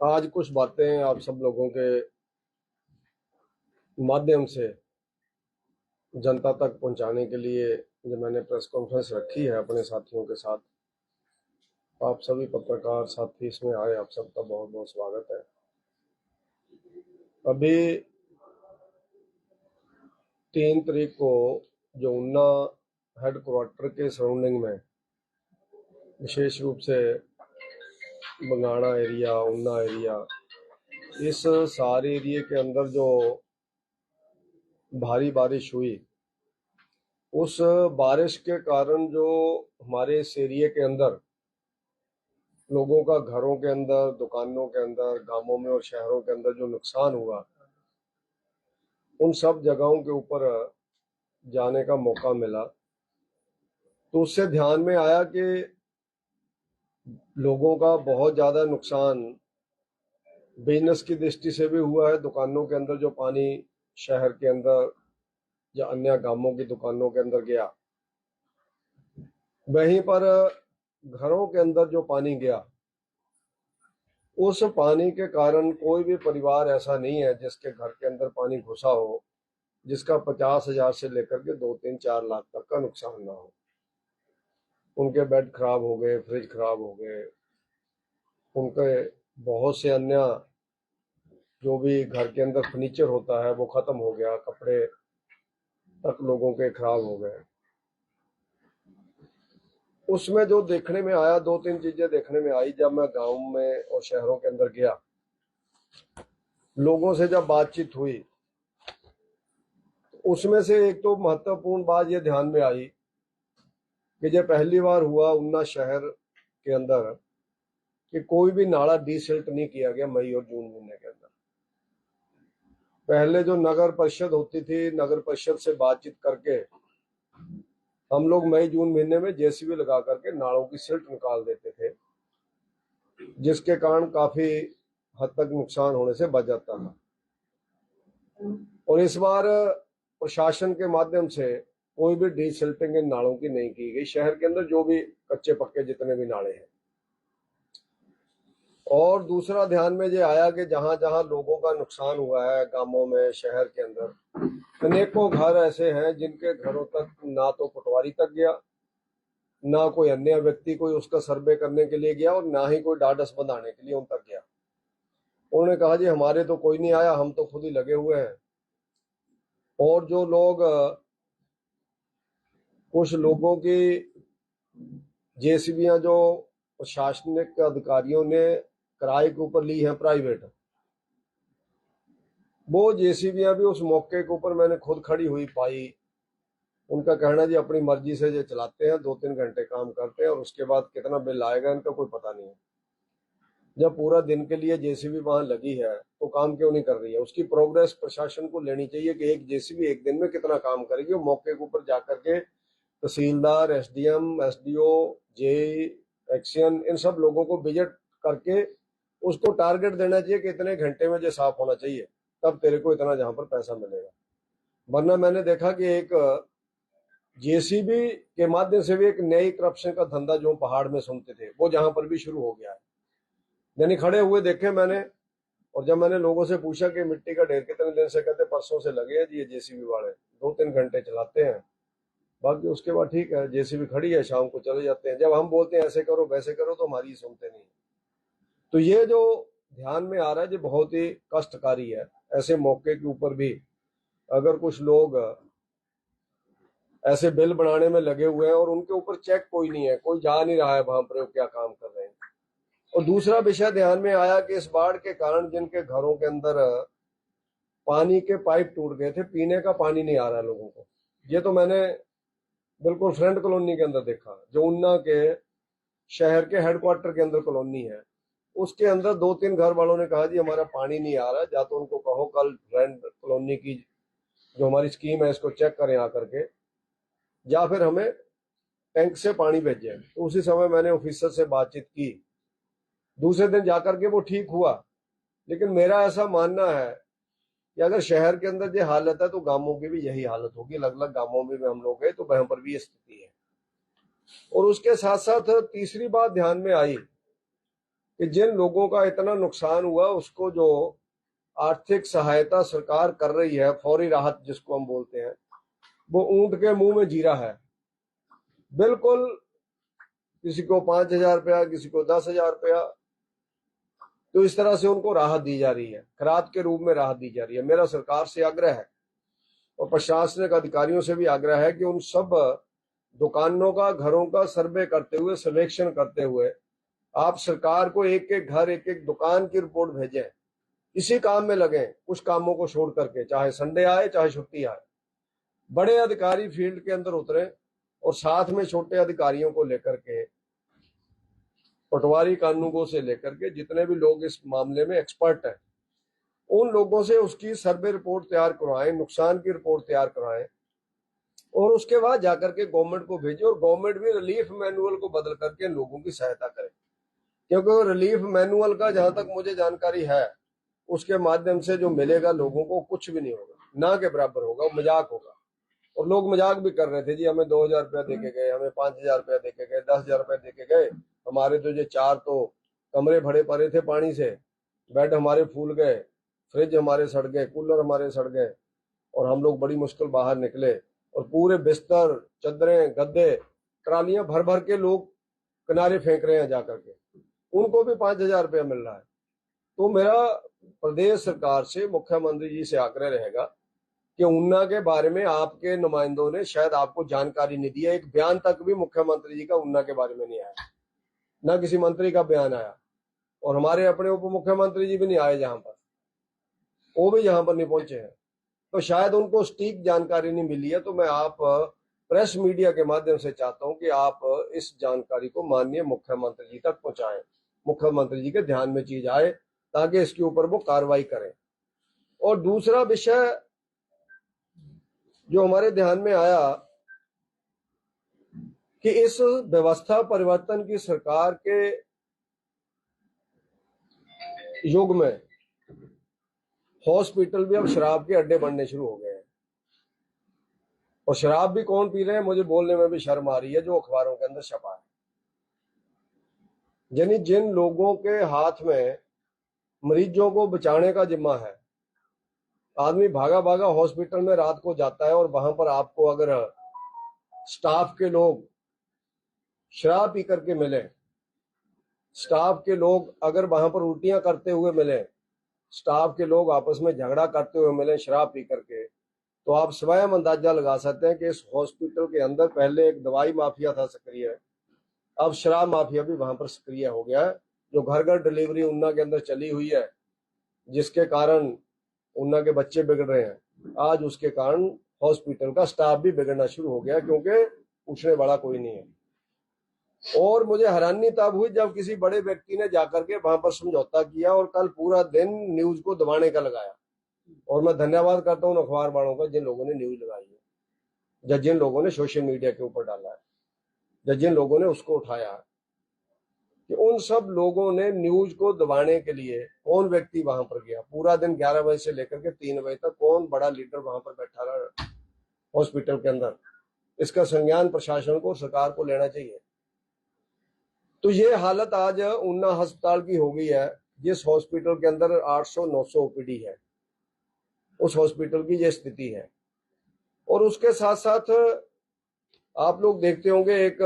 आज कुछ बातें आप सब लोगों के माध्यम से जनता तक पहुंचाने के लिए जो मैंने प्रेस कॉन्फ्रेंस रखी है अपने साथियों के साथ। आप सभी पत्रकार साथी इसमें आए, आप सबका बहुत बहुत स्वागत है। अभी 3 तारीख को जो ऊना हेडक्वार्टर के सराउंडिंग में, विशेष रूप से बंगाणा एरिया, ऊना एरिया, इस सारे एरिया के अंदर जो भारी बारिश हुई, उस बारिश के कारण जो हमारे इस एरिया के अंदर लोगों का घरों के अंदर, दुकानों के अंदर, गांवों में और शहरों के अंदर जो नुकसान हुआ, उन सब जगहों के ऊपर जाने का मौका मिला। तो उससे ध्यान में आया कि लोगों का बहुत ज्यादा नुकसान बिजनेस की दृष्टि से भी हुआ है। दुकानों के अंदर जो पानी शहर के अंदर या अन्य गांवों की दुकानों के अंदर गया, वहीं पर घरों के अंदर जो पानी गया, उस पानी के कारण कोई भी परिवार ऐसा नहीं है जिसके घर के अंदर पानी घुसा हो जिसका 50,000 से लेकर के 2-3-4 लाख तक का नुकसान ना हो। उनके बेड खराब हो गए, फ्रिज खराब हो गए, उनके बहुत से अन्य जो भी घर के अंदर फर्नीचर होता है वो खत्म हो गया, कपड़े तक लोगों के खराब हो गए। उसमें जो देखने में आया, 2-3 चीजें देखने में आई जब मैं गांव में और शहरों के अंदर गया, लोगों से जब बातचीत हुई, उसमें से एक तो महत्वपूर्ण बात यह ध्यान में आई कि जब पहली बार हुआ ऊना शहर के अंदर कि कोई भी नाला डीसिल्ट नहीं किया गया मई और जून महीने के अंदर। पहले जो नगर परिषद होती थी, नगर परिषद से बातचीत करके हम लोग मई जून महीने में जेसीबी लगा करके नालों की सिल्ट निकाल देते थे, जिसके कारण काफी हद तक नुकसान होने से बच जाता था। और इस बार प्रशासन के माध्यम से कोई भी डीसिल्टिंग इन नालों की नहीं की गई, शहर के अंदर जो भी कच्चे पक्के जितने भी नाले हैं। और दूसरा ध्यान में ये आया कि जहां जहां लोगों का नुकसान हुआ है गांवों में, शहर के अंदर, अनेकों घर ऐसे हैं जिनके घरों तक ना तो पटवारी तक गया, ना कोई अन्य व्यक्ति कोई उसका सर्वे करने के लिए गया, और ना ही कोई ढाढ़स बंधाने के लिए उन तक गया। उन्होंने कहा जी हमारे तो कोई नहीं आया, हम तो खुद ही लगे हुए हैं। और जो लोग, कुछ लोगों की जेसीबियां जो प्रशासनिक अधिकारियों ने किराए के ऊपर ली हैं प्राइवेट, वो जेसीबियां भी उस मौके के ऊपर मैंने खुद खड़ी हुई पाई। उनका कहना जी अपनी मर्जी से ये चलाते हैं, 2-3 घंटे काम करते हैं और उसके बाद कितना बिल आएगा इनका कोई पता नहीं है। जब पूरा दिन के लिए जेसीबी वहां लगी है तो काम क्यों नहीं कर रही है? उसकी प्रोग्रेस प्रशासन को लेनी चाहिए कि एक जेसीबी एक दिन में कितना काम करेगी। वो मौके के ऊपर जाकर के तहसीलदार, एसडीएम, एसडीओ, जे, एक्शन, इन सब लोगों को विजिट करके उसको टारगेट देना चाहिए कि इतने घंटे में ये साफ होना चाहिए, तब तेरे को इतना जहां पर पैसा मिलेगा। वरना मैंने देखा कि एक जेसीबी के माध्यम से भी एक नई करप्शन का धंधा जो पहाड़ में सुनते थे वो जहां पर भी शुरू हो गया है। यानी खड़े हुए देखे मैंने, और जब मैंने लोगों से पूछा कि मिट्टी का ढेर कितने दिन से, कहते परसों से लगे हैं जी ये जेसीबी वाले, 2-3 घंटे चलाते हैं, बाकी उसके बाद ठीक है जेसीबी खड़ी है, शाम को चले जाते हैं। जब हम बोलते हैं ऐसे करो वैसे करो तो हमारी सुनते नहीं। तो ये जो ध्यान में आ रहा है ये बहुत ही कष्टकारी है। ऐसे मौके के ऊपर भी अगर कुछ लोग ऐसे बिल बनाने में लगे हुए हैं और उनके ऊपर चेक कोई नहीं है, कोई जा नहीं रहा है वहां पर क्या काम कर रहे हैं। और दूसरा विषय ध्यान में आया कि इस बाढ़ के कारण जिनके घरों के अंदर पानी के पाइप टूट गए थे, पीने का पानी नहीं आ रहा है लोगों को। ये तो मैंने बिल्कुल फ्रंट कॉलोनी के अंदर देखा, जो ऊना के शहर के हेडक्वार्टर के अंदर कॉलोनी है, उसके अंदर 2-3 घर वालों ने कहा जी हमारा पानी नहीं आ रहा है, या तो उनको कहो कल फ्रंट कॉलोनी की जो हमारी स्कीम है इसको चेक करें आकर के, या फिर हमें टैंक से पानी भेजें। तो उसी समय मैंने ऑफिसर से बातचीत की, दूसरे दिन जाकर के वो ठीक हुआ। लेकिन मेरा ऐसा मानना है कि अगर शहर के अंदर ये हालत है तो गांवों की भी यही हालत होगी। अलग अलग गांवों में भी हम लोग गए तो वहां पर भी ये स्थिति है। और उसके साथ साथ तीसरी बात ध्यान में आई कि जिन लोगों का इतना नुकसान हुआ उसको जो आर्थिक सहायता सरकार कर रही है, फौरी राहत जिसको हम बोलते हैं, वो ऊंट के मुंह में जीरा है। बिल्कुल, किसी को 5,000 रुपया, किसी को 10,000 रुपया, तो इस तरह से उनको राहत दी जा रही है, खरात के रूप में राहत दी जा रही है। मेरा सरकार से आग्रह है और प्रशासनिक अधिकारियों से भी आग्रह है कि उन सब दुकानों का, घरों का सर्वे करते हुए, सर्वेक्षण करते हुए आप सरकार को एक एक घर, एक एक दुकान की रिपोर्ट भेजें। इसी काम में लगे, कुछ कामों को छोड़ करके, चाहे संडे आए चाहे छुट्टी आए। बड़े अधिकारी फील्ड के अंदर उतरे और साथ में छोटे अधिकारियों को लेकर के, पटवारी कानूनगों से लेकर के जितने भी लोग इस मामले में एक्सपर्ट हैं, उन लोगों से उसकी सर्वे रिपोर्ट तैयार करवाएं, नुकसान की रिपोर्ट तैयार कराएं और उसके बाद जाकर के गवर्नमेंट को भेजें और गवर्नमेंट भी रिलीफ मैनुअल को बदल करके लोगों की सहायता करे। क्योंकि रिलीफ मैनुअल का जहां तक मुझे जानकारी है, उसके माध्यम से जो मिलेगा लोगों को कुछ भी नहीं होगा, ना के बराबर होगा, मजाक होगा। और लोग मजाक भी कर रहे थे, जी हमें 2,000 रुपया दे के गए, हमें 5,000 रुपया दे के गए, 10,000 रुपया दे के गए, हमारे तो ये 4 तो कमरे भरे पड़े थे पानी से, बेड हमारे फूल गए, फ्रिज हमारे सड़ गए, कूलर हमारे सड़ गए और हम लोग बड़ी मुश्किल बाहर निकले। और पूरे बिस्तर, चादरें, गद्दे, ट्रालियां भर भर के लोग किनारे फेंक रहे हैं जाकर के, उनको भी 5,000 रुपया मिल रहा है। तो मेरा प्रदेश सरकार से, मुख्यमंत्री जी से आग्रह रहेगा कि ऊना के बारे में आपके नुमाइंदों ने शायद आपको जानकारी नहीं दी है। एक बयान तक भी मुख्यमंत्री जी का ऊना के बारे में नहीं आया, ना किसी मंत्री का बयान आया और हमारे अपने उप मुख्यमंत्री जी भी नहीं आए जहां पर, वो भी यहां पर नहीं पहुंचे हैं। तो शायद उनको सटीक जानकारी नहीं मिली है। तो मैं आप प्रेस मीडिया के माध्यम से चाहता हूं कि आप इस जानकारी को माननीय मुख्यमंत्री जी तक पहुंचाएं, मुख्यमंत्री जी के ध्यान में चीज आए ताकि इसके ऊपर वो कार्रवाई करें। और दूसरा विषय जो हमारे ध्यान में आया कि इस व्यवस्था परिवर्तन की सरकार के युग में हॉस्पिटल भी अब शराब के अड्डे बनने शुरू हो गए हैं। और शराब भी कौन पी रहे हैं, मुझे बोलने में भी शर्म आ रही है, जो अखबारों के अंदर छपा है। यानी जिन लोगों के हाथ में मरीजों को बचाने का जिम्मा है, आदमी भागा भागा हॉस्पिटल में रात को जाता है और वहां पर आपको अगर स्टाफ के लोग शराब पी करके मिले, स्टाफ के लोग अगर वहां पर उल्टियां करते हुए मिले, स्टाफ के लोग आपस में झगड़ा करते हुए मिले शराब पी करके, तो आप स्वयं अंदाजा लगा सकते हैं कि इस हॉस्पिटल के अंदर पहले एक दवाई माफिया था सक्रिय, अब शराब माफिया भी वहां पर सक्रिय हो गया है। जो घर घर डिलीवरी ऊना के अंदर चली हुई है, जिसके कारण ऊना के बच्चे बिगड़ रहे हैं, आज उसके कारण हॉस्पिटल का स्टाफ भी बिगड़ना शुरू हो गया, क्योंकि पूछने वाला कोई नहीं है। और मुझे हैरानी तब हुई जब किसी बड़े व्यक्ति ने जाकर के वहां पर समझौता किया और कल पूरा दिन न्यूज को दबाने का लगाया। और मैं धन्यवाद करता हूं अखबार वालों का, जिन लोगों ने न्यूज लगाई है, या जिन लोगों ने सोशल मीडिया के ऊपर डाला है, या जिन लोगों ने उसको उठाया, कि उन सब लोगों ने न्यूज को दबाने के लिए कौन व्यक्ति वहां पर गया पूरा दिन 11 बजे से लेकर के 3 बजे तक, कौन बड़ा लीडर वहां पर बैठा रहा हॉस्पिटल के अंदर, इसका संज्ञान प्रशासन को, सरकार को लेना चाहिए। तो ये हालत आज ऊना अस्पताल की हो गई है, जिस हॉस्पिटल के अंदर 800-900 ओपीडी है, उस हॉस्पिटल की ये स्थिति है। और उसके साथ साथ आप लोग देखते होंगे, एक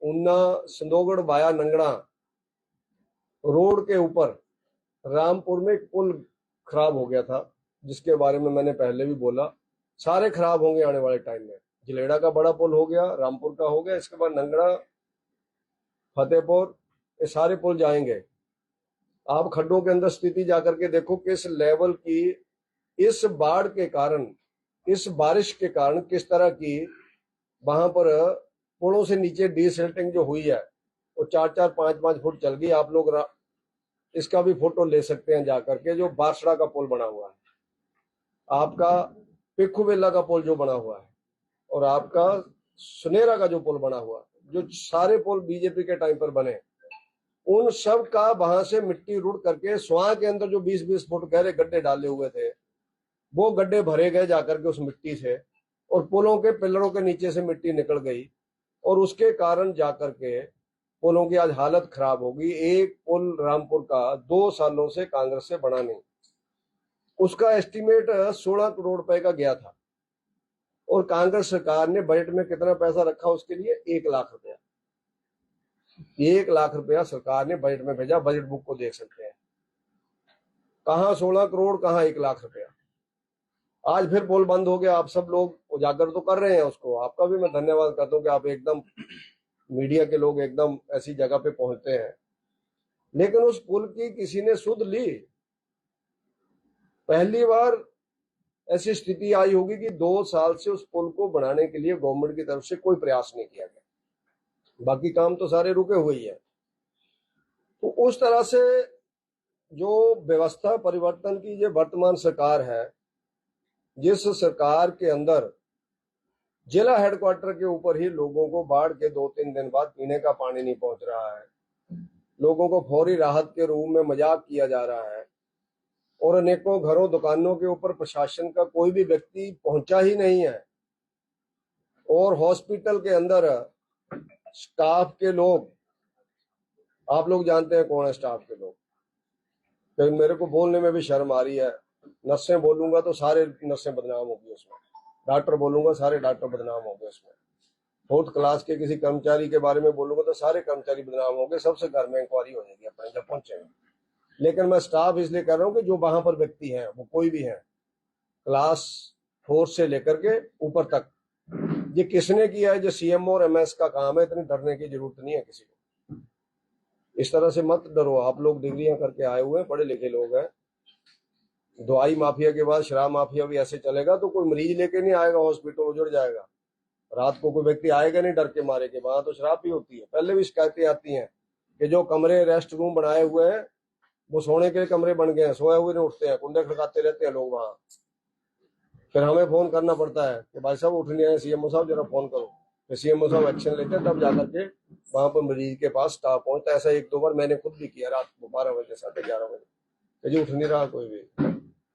ऊना संदोगढ़ वाया नंगड़ा रोड के ऊपर रामपुर में एक पुल खराब हो गया था, जिसके बारे में मैंने पहले भी बोला, सारे खराब होंगे आने वाले टाइम में। जिलेड़ा का बड़ा पुल हो गया, रामपुर का हो गया, इसके बाद नंगड़ा, फतेहपुर, ये सारे पुल जाएंगे। आप खड्डों के अंदर स्थिति जाकर के देखो किस लेवल की इस बाढ़ के कारण, इस बारिश के कारण किस तरह की वहां पर पुलों से नीचे डीसिल्टिंग जो हुई है वो 4-4, 5-5 फुट चल गई। आप लोग इसका भी फोटो ले सकते हैं जाकर के, जो बारसड़ा का पुल बना हुआ है, आपका पिखुवेला का पुल जो बना हुआ है, और आपका सुनेरा का जो पुल बना हुआ है, जो सारे पुल बीजेपी के टाइम पर बने, उन सब का वहां से मिट्टी रुड़ करके स्वां के अंदर जो 20-20 फुट गहरे गड्ढे डाले हुए थे, वो गड्ढे भरे गए जाकर के उस मिट्टी से, और पुलों के पिलरों के नीचे से मिट्टी निकल गई, और उसके कारण जाकर के पुलों की आज हालत खराब होगी। एक पुल रामपुर का 2 सालों से कांग्रेस से बना नहीं, उसका एस्टीमेट 16 करोड़ रुपए का गया था, और कांग्रेस सरकार ने बजट में कितना पैसा रखा उसके लिए? 1 लाख रुपया। 1 लाख रुपया सरकार ने बजट में भेजा, बजट बुक को देख सकते हैं। कहां 16 करोड़, कहां 1 लाख रुपया। आज फिर पुल बंद हो गया। आप सब लोग उजागर तो कर रहे हैं उसको, आपका भी मैं धन्यवाद करता हूं कि आप एकदम मीडिया के लोग एकदम ऐसी जगह पे पहुंचते हैं। लेकिन उस पुल की किसी ने सुध ली? पहली बार ऐसी स्थिति आई होगी कि 2 साल से उस पुल को बनाने के लिए गवर्नमेंट की तरफ से कोई प्रयास नहीं किया गया। बाकी काम तो सारे रुके हुए ही है। तो उस तरह से जो व्यवस्था परिवर्तन की जो वर्तमान सरकार है, जिस सरकार के अंदर जिला हेडक्वार्टर के ऊपर ही लोगों को बाढ़ के 2-3 दिन बाद पीने का पानी नहीं पहुंच रहा है, लोगों को फौरी राहत के रूप में मजाक किया जा रहा है, और अनेकों घरों दुकानों के ऊपर प्रशासन का कोई भी व्यक्ति पहुंचा ही नहीं है, और हॉस्पिटल के अंदर स्टाफ के लोग, आप लोग जानते हैं कौन है स्टाफ के लोग, लेकिन मेरे को बोलने में भी शर्म आ रही है। नर्सें बोलूंगा तो सारे नर्सें बदनाम होगी उसमें, डॉक्टर बोलूंगा सारे डॉक्टर बदनाम होंगे उसमें, 4th क्लास के किसी कर्मचारी के बारे में बोलूंगा तो सारे कर्मचारी बदनाम होंगे, सबसे घर में इंक्वायरी हो जाएगी अपने जब पहुंचेंगे। लेकिन मैं स्टाफ इसलिए कर रहा हूँ कि जो वहां पर व्यक्ति हैं वो कोई भी है, क्लास 4 से लेकर के ऊपर तक, ये किसने किया है? जो सीएम और एमएस का काम है, इतनी डरने की जरूरत नहीं है किसी को। इस तरह से मत डरो, आप लोग डिग्रियां करके आए हुए हैं, पढ़े लिखे लोग हैं। दवाई माफिया के बाद शराब माफिया भी ऐसे चलेगा तो कोई मरीज लेके नहीं आएगा, हॉस्पिटल उजड़ जाएगा। रात को कोई व्यक्ति आएगा नहीं डर के मारे के, वहां तो शराब भी होती है। पहले भी शिकायतें आती हैं कि जो कमरे रेस्ट रूम बनाए हुए हैं वो सोने के कमरे बन गए हैं, सोए हुए नहीं उठते हैं, कुंडे खड़काते रहते हैं लोग वहां। फिर हमें फोन करना पड़ता है कि भाई साहब उठ नहीं आए, सीएमओ साहब जरा फोन करो। फिर सीएमओ साहब एक्शन लेते हैं, तब जाकर के वहां पर मरीज के पास स्टाफ पहुंचता है। ऐसा 1-2 बार मैंने खुद भी किया, रात को 12 बजे 11:30 बजे, जी उठ नहीं रहा कोई भी,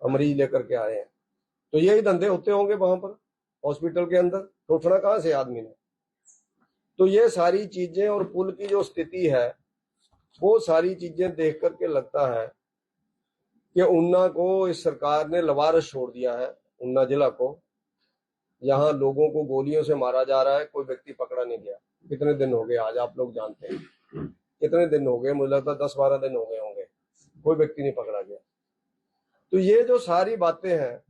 हम मरीज लेकर के आए हैं। तो यही धंधे होते होंगे वहां पर हॉस्पिटल के अंदर, तो उठना कहां से आदमी ने? तो ये सारी चीजें और पुल की जो स्थिति है, वो सारी चीजें देख करके लगता है कि ऊना को इस सरकार ने लवारस छोड़ दिया है। ऊना जिला को, यहाँ लोगों को गोलियों से मारा जा रहा है, कोई व्यक्ति पकड़ा नहीं गया। कितने दिन हो गए आज, आप लोग जानते हैं कितने दिन हो गए, मुझे लगता है 10-12 दिन हो गए होंगे, कोई व्यक्ति नहीं पकड़ा गया। तो ये जो सारी बातें हैं,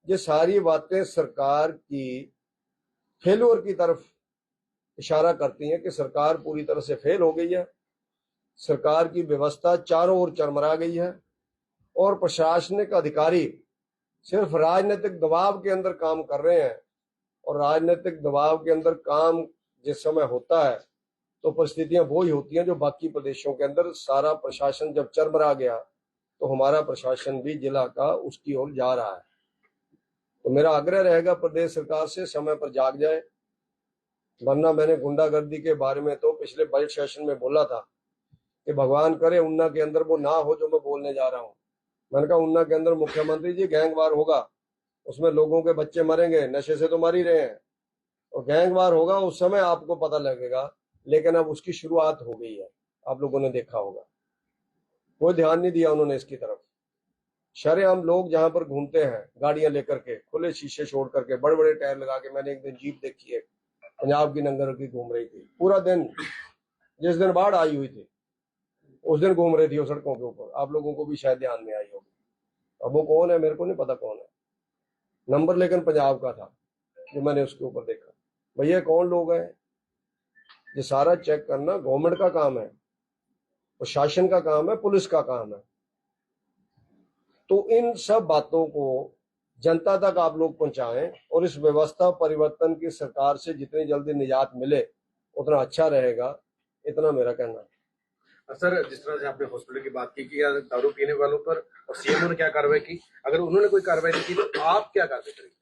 ये सारी बातें सरकार की फेल्योर की तरफ इशारा करती हैं कि सरकार पूरी तरह से फेल हो गई है, सरकार की व्यवस्था चारों ओर चरमरा गई है, और प्रशासनिक अधिकारी सिर्फ राजनीतिक दबाव के अंदर काम कर रहे हैं। और राजनीतिक दबाव के अंदर काम जिस समय होता है तो परिस्थितियां वो ही होती हैं जो बाकी प्रदेशों के अंदर। सारा प्रशासन जब चरमरा गया तो हमारा प्रशासन भी जिला का उसकी ओर जा रहा है। तो मेरा आग्रह रहेगा प्रदेश सरकार से समय पर जाग जाए, वरना मैंने गुंडागर्दी के बारे में तो पिछले बजट सेशन में बोला था कि भगवान करे ऊना के अंदर वो ना हो जो मैं बोलने जा रहा हूं। मैंने कहा ऊना के अंदर मुख्यमंत्री जी गैंगवार होगा, उसमें लोगों के बच्चे मरेंगे, नशे से तो मर ही रहे हैं, और गैंगवार होगा उस समय आपको पता लगेगा। लेकिन अब उसकी शुरुआत हो गई है, आप लोगों ने देखा होगा, कोई ध्यान नहीं दिया उन्होंने इसकी तरफ। शरेआम लोग जहां पर घूमते हैं गाड़ियां लेकर के, खुले शीशे छोड़ करके, बड़े बड़े टायर लगा के। मैंने एक दिन जीप देखी है पंजाब की नंगर की, घूम रही थी पूरा दिन, जिस दिन बाढ़ आई हुई थी उस दिन घूम रही थी वो सड़कों के ऊपर। आप लोगों को भी शायद ध्यान में आई होगी। अब वो कौन है मेरे को नहीं पता कौन है, नंबर लेकिन पंजाब का था जो मैंने उसके ऊपर देखा। भैया कौन लोग हैं? ये सारा चेक करना गवर्नमेंट का काम है, प्रशासन का काम है, पुलिस का काम है। तो इन सब बातों को जनता तक आप लोग पहुंचाएं, और इस व्यवस्था परिवर्तन की सरकार से जितनी जल्दी निजात मिले उतना अच्छा रहेगा, इतना मेरा कहना है। सर, जिस तरह से आपने हॉस्पिटल की बात की कि दारू पीने वालों पर और सीएम ने क्या कार्रवाई की, अगर उन्होंने कोई कार्रवाई नहीं की तो आप क्या कार्रवाई करेंगे?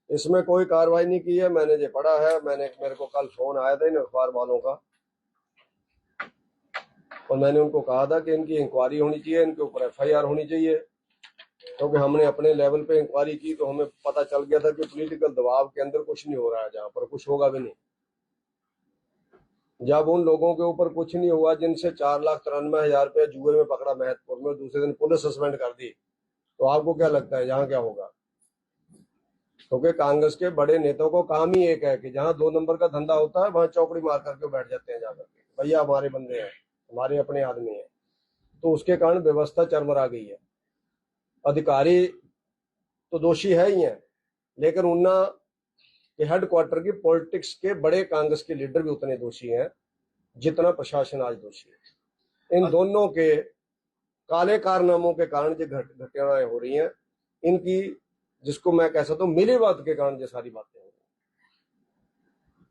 इसमें कोई कार्रवाई नहीं की है, मैंने जो पढ़ा है, मेरे को कल फोन आया था इन अखबार वालों का, और मैंने उनको कहा था कि इनकी इंक्वायरी होनी चाहिए, इनके ऊपर एफआईआर होनी चाहिए, क्योंकि हमने अपने लेवल पे इंक्वायरी की तो हमें पता चल गया था कि पॉलिटिकल दबाव के अंदर कुछ नहीं हो रहा है, जहां पर कुछ होगा भी नहीं। जब उन लोगों के ऊपर कुछ नहीं हुआ जिनसे 4,93,000 रुपया जुए में पकड़ा महतपुर में, दूसरे दिन पुलिस सस्पेंड कर दी, तो आपको क्या लगता है यहाँ क्या होगा? क्योंकि कांग्रेस के बड़े नेताओं को काम ही एक है कि जहां 2 नंबर का धंधा होता है वहां चौकड़ी मार करके बैठ जाते हैं जाकर के, भैया हमारे बंदे हैं, हमारे अपने आदमी हैं। तो उसके कारण व्यवस्था चरमरा गई है। अधिकारी तो दोषी है ही है, लेकिन उन्ना के हेडक्वार्टर की पॉलिटिक्स के बड़े कांग्रेस के लीडर भी उतने दोषी हैं जितना प्रशासन आज दोषी है। इन दोनों के काले कारनामों के कारण जो घटनाएं हो रही हैं, इनकी, जिसको मैं कह सकता हूँ मिलीभगत के कारण ये सारी बातें हो रही हैं।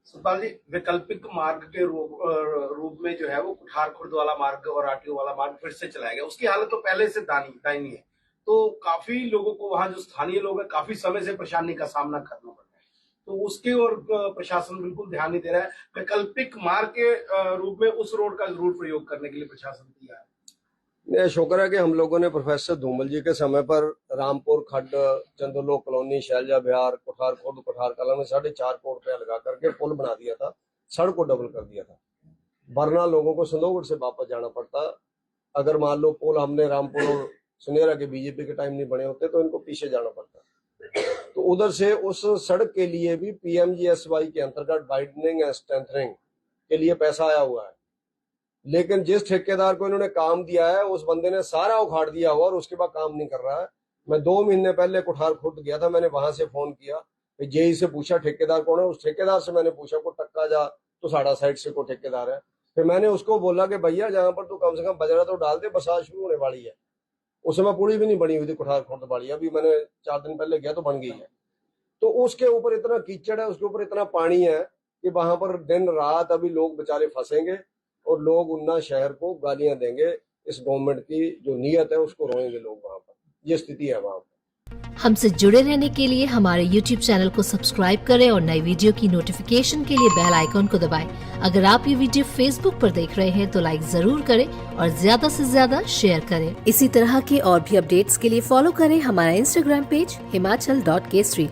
सतपाल जी, वैकल्पिक मार्ग के रूप में जो है वो कुठार खुर्द वाला मार्ग और आरटीओ वाला मार्ग फिर से चलाया गया। उसकी हालत तो पहले से दयनीय है, तो काफी लोगों को वहां जो स्थानीय लोग हैं काफी समय से परेशानी का सामना करना पड़ रहा है, तो उसके और प्रशासन बिल्कुल ध्यान नहीं दे रहा है। वैकल्पिक मार्ग के रूप में उस रोड का जरूर प्रयोग करने के लिए प्रशासन किया है। शुक्र है कि हम लोगों ने प्रोफेसर धूमल जी के समय पर रामपुर खड्ड, चंदोलो कॉलोनी, शैलजा बिहार, कुठार खुर्द, कुठार कला में 4.5 करोड़ रुपया लगा करके पुल बना दिया था, सड़क को डबल कर दिया था, वरना लोगों को संदोगढ़ से वापस जाना पड़ता। अगर मान लो पुल हमने रामपुर और सुनेरा के बीजेपी के टाइम नहीं बने होते तो इनको पीछे जाना पड़ता। तो उधर से उस सड़क के लिए भी PMGSY के अंतर्गत वाइडनिंग एंड स्ट्रेंथनिंग के लिए पैसा आया हुआ है, लेकिन जिस ठेकेदार को इन्होंने काम दिया है उस बंदे ने सारा उखाड़ दिया हुआ और उसके बाद काम नहीं कर रहा है। मैं 2 महीने पहले कुठार खुर्द गया था, मैंने वहां से फोन किया, जेई से पूछा ठेकेदार कौन है, उस ठेकेदार से मैंने पूछा को टक्का जा तो साड़ा साइड से को ठेकेदार है। फिर मैंने उसको बोला कि भैया जहां पर तू कम से कम बजरा तो डाल दे, बरसात शुरू होने वाली है। उस समय पूरी भी नहीं बनी हुई थी कुठार खुर्द वाली, अभी मैंने 4 दिन पहले गया तो बन गई है। तो उसके ऊपर इतना कीचड़ है, उसके ऊपर इतना पानी है कि वहां पर दिन रात अभी लोग बेचारे फंसेंगे और लोग उन्ना शहर को गालियां देंगे। इस गवर्नमेंट की जो नीयत है उसको रोएंगे लोग वहां पर, ये स्थिति है वहां पर। हमसे जुड़े रहने के लिए हमारे YouTube चैनल को सब्सक्राइब करें और नई वीडियो की नोटिफिकेशन के लिए बेल आइकॉन को दबाएं। अगर आप ये वीडियो Facebook पर देख रहे हैं तो लाइक जरूर करें और ज्यादा से ज्यादा शेयर करें। इसी तरह के और भी अपडेट्स के लिए फॉलो करें हमारा Instagram पेज himachal.kesri।